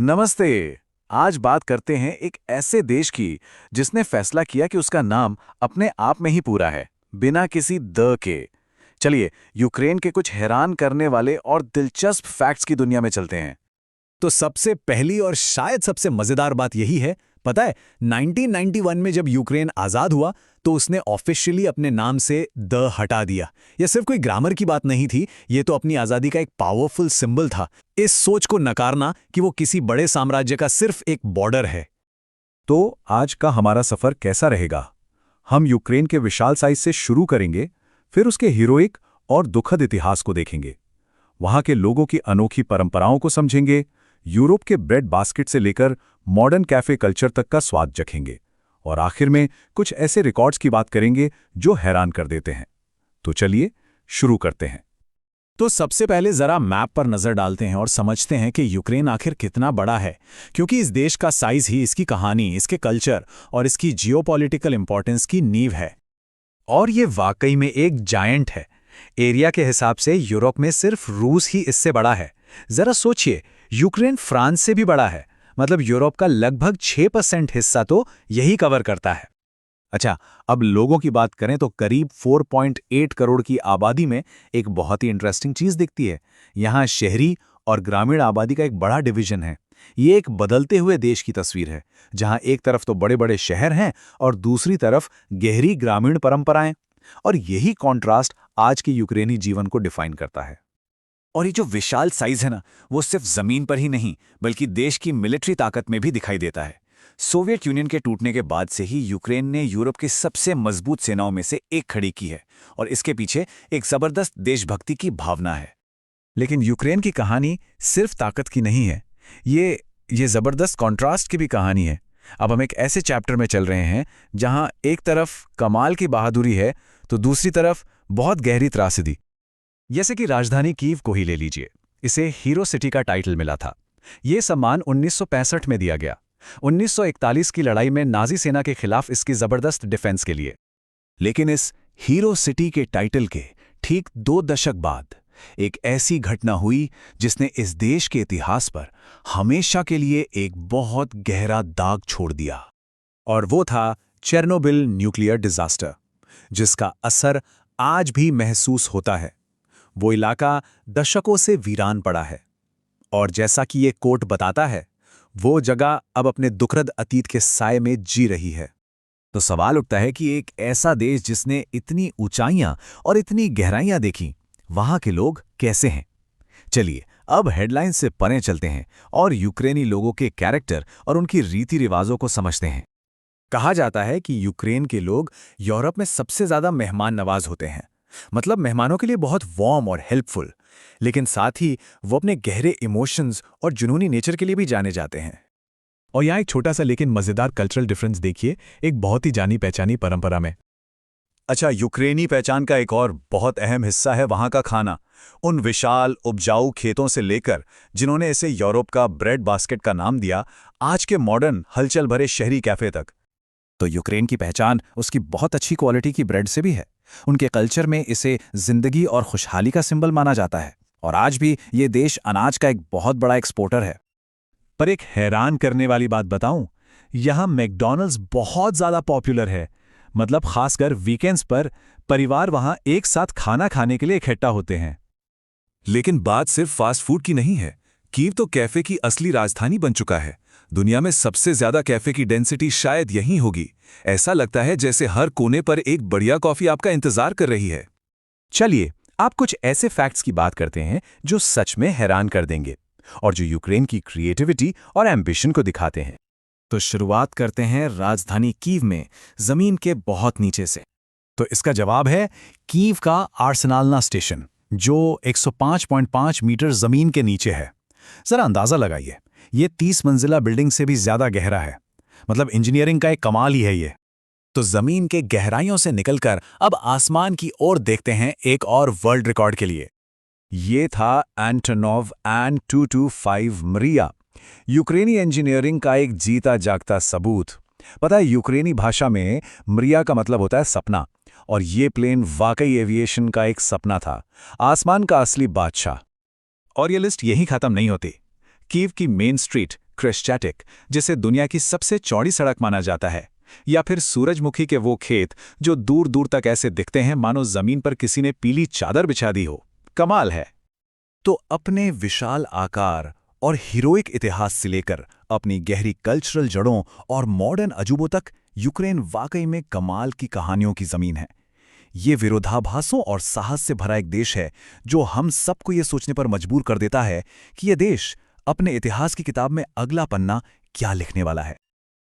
नमस्ते। आज बात करते हैं एक ऐसे देश की जिसने फैसला किया कि उसका नाम अपने आप में ही पूरा है, बिना किसी द के। चलिए, यूक्रेन के कुछ हैरान करने वाले और दिलचस्प फैक्ट्स की दुनिया में चलते हैं। तो सबसे पहली और शायद सबसे मजेदार बात यही है, पता है 1991 में जब यूक्रेन आजाद हुआ तो उसने ऑफिशियली अपने नाम से द हटा दिया। यह सिर्फ कोई ग्रामर की बात नहीं थी, ये तो अपनी आजादी का एक पावरफुल सिंबल था। इस सोच को नकारना कि वो किसी बड़े साम्राज्य का सिर्फ एक बॉर्डर है। तो आज का हमारा सफर कैसा रहेगा? हम यूक्रेन के विशाल साइज से शुरू करेंगे, फिर उसके हीरोइक और दुखद इतिहास को देखेंगे। वहां के लोगों की अनोखी परंपराओं को समझेंगे, यूरोप के ब्रेड बास्केट से लेकर मॉडर्न कैफे कल्चर तक का स्वाद चखेंगे, और आखिर में कुछ ऐसे रिकॉर्ड्स की बात करेंगे जो हैरान कर देते हैं। तो चलिए शुरू करते हैं। तो सबसे पहले जरा मैप पर नजर डालते हैं और समझते हैं कि यूक्रेन आखिर कितना बड़ा है, क्योंकि इस देश का साइज ही इसकी कहानी, इसके कल्चर और इसकी जियोपॉलिटिकल इंपॉर्टेंस की नींव है। और ये वाकई में एक जायंट है। एरिया के हिसाब से यूरोप में सिर्फ रूस ही इससे बड़ा है। जरा सोचिए, यूक्रेन फ्रांस से भी बड़ा है, मतलब यूरोप का लगभग 6% हिस्सा तो यही कवर करता है। अच्छा, अब लोगों की बात करें तो करीब 4.8 करोड़ की आबादी में एक बहुत ही इंटरेस्टिंग चीज दिखती है। यहाँ शहरी और ग्रामीण आबादी का एक बड़ा डिवीजन है। ये एक बदलते हुए देश की तस्वीर है, जहाँ एक तरफ तो बड़े बड़े शहर हैं और दूसरी तरफ गहरी ग्रामीण परंपराएं। और यही कॉन्ट्रास्ट आज के यूक्रेनी जीवन को डिफाइन करता है। और ये जो विशाल साइज है ना, वो सिर्फ जमीन पर ही नहीं बल्कि देश की मिलिट्री ताकत में भी दिखाई देता है। सोवियत यूनियन के टूटने के बाद से ही यूक्रेन ने यूरोप की सबसे मजबूत सेनाओं में से एक खड़ी की है, और इसके पीछे एक जबरदस्त देशभक्ति की भावना है। लेकिन यूक्रेन की कहानी सिर्फ ताकत की नहीं है, ये जबरदस्त कॉन्ट्रास्ट की भी कहानी है। अब हम एक ऐसे चैप्टर में चल रहे हैं जहां एक तरफ कमाल की बहादुरी है तो दूसरी तरफ बहुत गहरी त्रासदी। जैसे कि राजधानी कीव को ही ले लीजिए, इसे हीरो सिटी का टाइटल मिला था। ये सम्मान 1965 में दिया गया, 1941 की लड़ाई में नाजी सेना के खिलाफ इसकी जबरदस्त डिफेंस के लिए। लेकिन इस हीरो सिटी के टाइटल के ठीक 2 दशक बाद एक ऐसी घटना हुई जिसने इस देश के इतिहास पर हमेशा के लिए एक बहुत गहरा दाग छोड़ दिया। और वो था चेर्नोबिल न्यूक्लियर डिजास्टर, जिसका असर आज भी महसूस होता है। वो इलाका दशकों से वीरान पड़ा है, और जैसा कि ये कोट बताता है, वो जगह अब अपने दुखद अतीत के साए में जी रही है। तो सवाल उठता है कि एक ऐसा देश जिसने इतनी ऊंचाइयां और इतनी गहराइयां देखी, वहां के लोग कैसे हैं? चलिए अब हेडलाइन से परे चलते हैं और यूक्रेनी लोगों के कैरेक्टर और उनकी रीति रिवाजों को समझते हैं। कहा जाता है कि यूक्रेन के लोग यूरोप में सबसे ज्यादा मेहमान नवाज होते हैं, मतलब मेहमानों के लिए बहुत वार्म और हेल्पफुल। लेकिन साथ ही वो अपने गहरे इमोशंस और जुनूनी नेचर के लिए भी जाने जाते हैं। और यहाँ एक छोटा सा लेकिन मजेदार कल्चरल डिफरेंस देखिए, एक बहुत ही जानी पहचानी परंपरा में। अच्छा, यूक्रेनी पहचान का एक और बहुत अहम हिस्सा है वहां का खाना। उन विशाल उपजाऊ खेतों से लेकर जिन्होंने इसे यूरोप का ब्रेड बास्केट का नाम दिया, आज के मॉडर्न हलचल भरे शहरी कैफे तक। तो यूक्रेन की पहचान उसकी बहुत अच्छी क्वालिटी की ब्रेड से भी है। उनके कल्चर में इसे जिंदगी और खुशहाली का सिंबल माना जाता है, और आज भी ये देश अनाज का एक बहुत बड़ा एक्सपोर्टर है। पर एक हैरान करने वाली बात बताऊं, यहां मैकडॉनल्ड्स बहुत ज्यादा पॉपुलर है। मतलब खासकर वीकेंड्स पर परिवार वहां एक साथ खाना खाने के लिए इकट्ठा होते हैं। लेकिन बात सिर्फ फास्ट फूड की नहीं है। कीव तो कैफे की असली राजधानी बन चुका है। दुनिया में सबसे ज्यादा कैफे की डेंसिटी शायद यहीं होगी। ऐसा लगता है जैसे हर कोने पर एक बढ़िया कॉफी आपका इंतजार कर रही है। चलिए आप कुछ ऐसे फैक्ट्स की बात करते हैं जो सच में हैरान कर देंगे और जो यूक्रेन की क्रिएटिविटी और एम्बिशन को दिखाते हैं। तो शुरुआत करते हैं राजधानी कीव में, जमीन के बहुत नीचे से। तो इसका जवाब है कीव का आर्सेनाल्ना स्टेशन, जो 105.5 मीटर जमीन के नीचे है। जरा अंदाजा लगाइए, ये 30 मंजिला बिल्डिंग से भी ज्यादा गहरा है। मतलब इंजीनियरिंग का एक कमाल ही है ये। तो जमीन के गहराइयों से निकलकर अब आसमान की ओर देखते हैं एक और वर्ल्ड रिकॉर्ड के लिए। ये था एंटोनोव An-225 मरिया, यूक्रेनी इंजीनियरिंग का एक जीता जागता सबूत। पता है, यूक्रेनी भाषा में मरिया का मतलब होता है सपना, और ये प्लेन वाकई एविएशन का एक सपना था, आसमान का असली बादशाह। और ये लिस्ट यहीं खत्म नहीं होती। कीव की मेन स्ट्रीट क्रेस्चैटिक, जिसे दुनिया की सबसे चौड़ी सड़क माना जाता है, या फिर सूरजमुखी के वो खेत जो दूर दूर तक ऐसे दिखते हैं मानो जमीन पर किसी ने पीली चादर बिछा दी हो। कमाल है। तो अपने विशाल आकार और हीरोइक इतिहास से लेकर अपनी गहरी कल्चरल जड़ों और मॉडर्न अजूबों तक यूक्रेन वाकई में कमाल की कहानियों की जमीन है। ये विरोधाभासों और साहस से भरा एक देश है जो हम सबको ये सोचने पर मजबूर कर देता है कि ये देश अपने इतिहास की किताब में अगला पन्ना क्या लिखने वाला है।